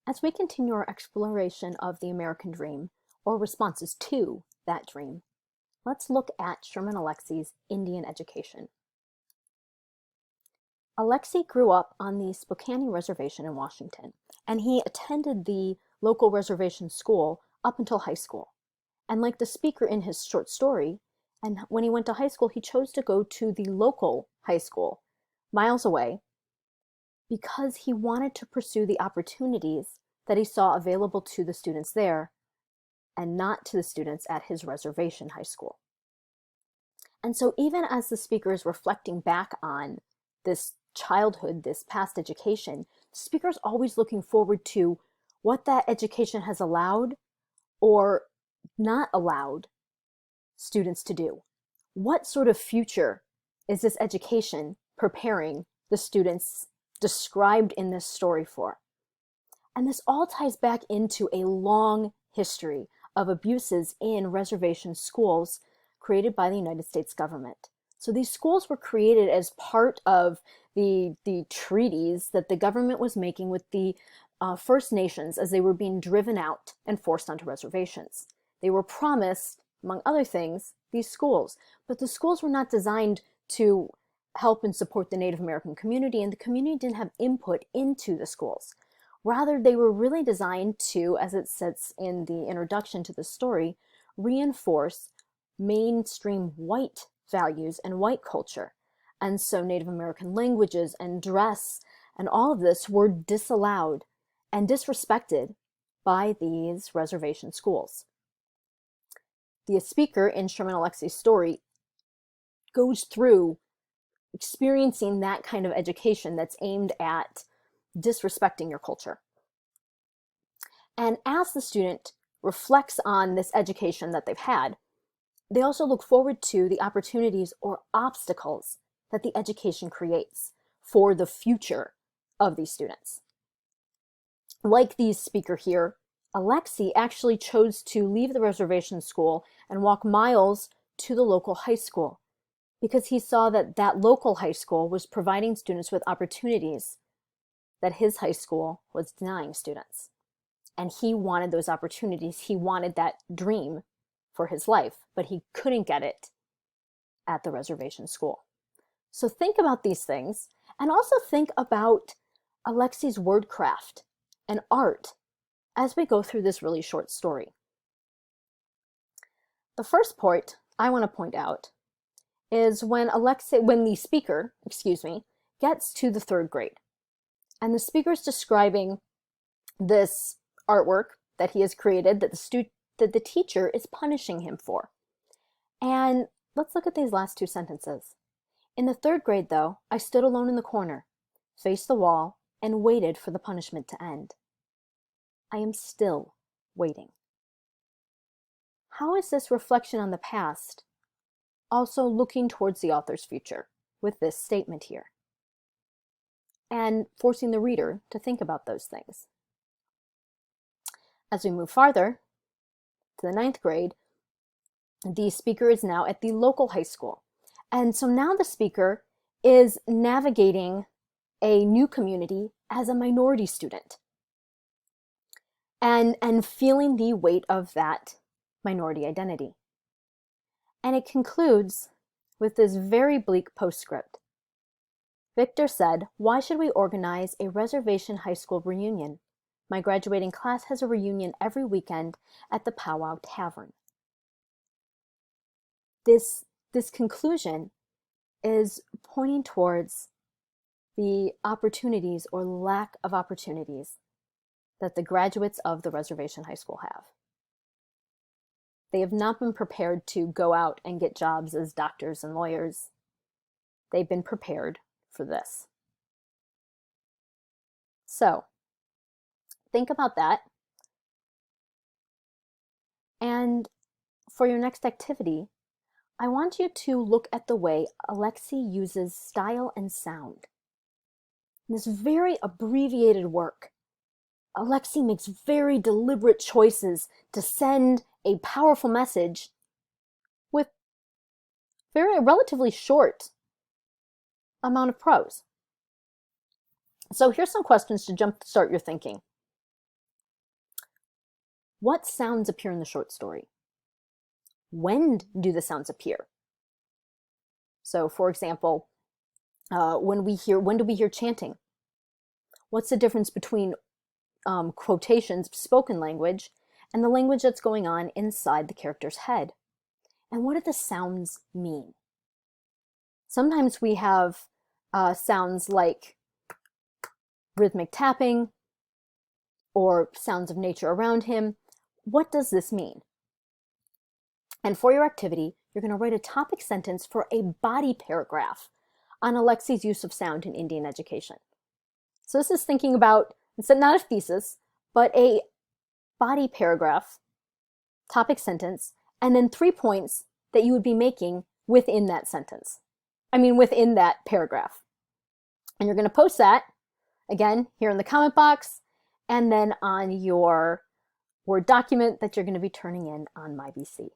As we continue our exploration of the American dream, or responses to that dream, let's look at Sherman Alexie's Indian education. Alexie grew up on the Spokane Reservation in Washington, and he attended the local reservation school up until high school. And like the speaker in his short story, and when he went to high school, he chose to go to the local high school, miles away, because he wanted to pursue the opportunities that he saw available to the students there and not to the students at his reservation high school. And so even as the speaker is reflecting back on this childhood, this past education, the speaker is always looking forward to what that education has allowed or not allowed students to do. What sort of future is this education preparing the students described in this story for? And this all ties back into a long history of abuses in reservation schools created by the United States government. So these schools were created as part of the treaties that the government was making with the First Nations as they were being driven out and forced onto reservations. They were promised, among other things, these schools, but the schools were not designed to help and support the Native American community, and the community didn't have input into the schools. Rather, they were really designed to, as it says in the introduction to the story, reinforce mainstream white values and white culture. And so Native American languages and dress and all of this were disallowed and disrespected by these reservation schools. The speaker in Sherman Alexie's story goes through experiencing that kind of education that's aimed at disrespecting your culture. And as the student reflects on this education that they've had, they also look forward to the opportunities or obstacles that the education creates for the future of these students. Like the speaker here, Alexie actually chose to leave the reservation school and walk miles to the local high school because he saw that that local high school was providing students with opportunities that his high school was denying students. And he wanted those opportunities. He wanted that dream for his life, but he couldn't get it at the reservation school. So think about these things, and also think about Alexie's wordcraft and art as we go through this really short story. The first point I want to point out is when the speaker, gets to the third grade. And the speaker is describing this artwork that he has created that the teacher is punishing him for. And let's look at these last two sentences. In the third grade, though, I stood alone in the corner, faced the wall, and waited for the punishment to end. I am still waiting. How is this reflection on the past also looking towards the author's future with this statement here? And forcing the reader to think about those things. As we move farther to the ninth grade, the speaker is now at the local high school. And so now the speaker is navigating a new community as a minority student and feeling the weight of that minority identity. And it concludes with this very bleak postscript. Victor said, "Why should we organize a reservation high school reunion? My graduating class has a reunion every weekend at the Powwow Tavern." This conclusion is pointing towards the opportunities or lack of opportunities that the graduates of the reservation high school have. They have not been prepared to go out and get jobs as doctors and lawyers. They've been prepared for this. So, think about that. And for your next activity, I want you to look at the way Alexie uses style and sound. In this very abbreviated work, Alexie makes very deliberate choices to send a powerful message with a relatively short amount of prose. So here's some questions to jumpstart your thinking. What sounds appear in the short story? When do the sounds appear? So, for example, when do we hear chanting? What's the difference between quotations, spoken language, and the language that's going on inside the character's head? And what do the sounds mean? Sometimes we have sounds like rhythmic tapping or sounds of nature around him. What does this mean? And for your activity, you're going to write a topic sentence for a body paragraph on Alexie's use of sound in Indian education. So this is thinking about, instead not a thesis, but a body paragraph, topic sentence, and then 3 points that you would be making within that sentence. Within that paragraph. And you're going to post that, again, here in the comment box, and then on your Word document that you're going to be turning in on MyBC.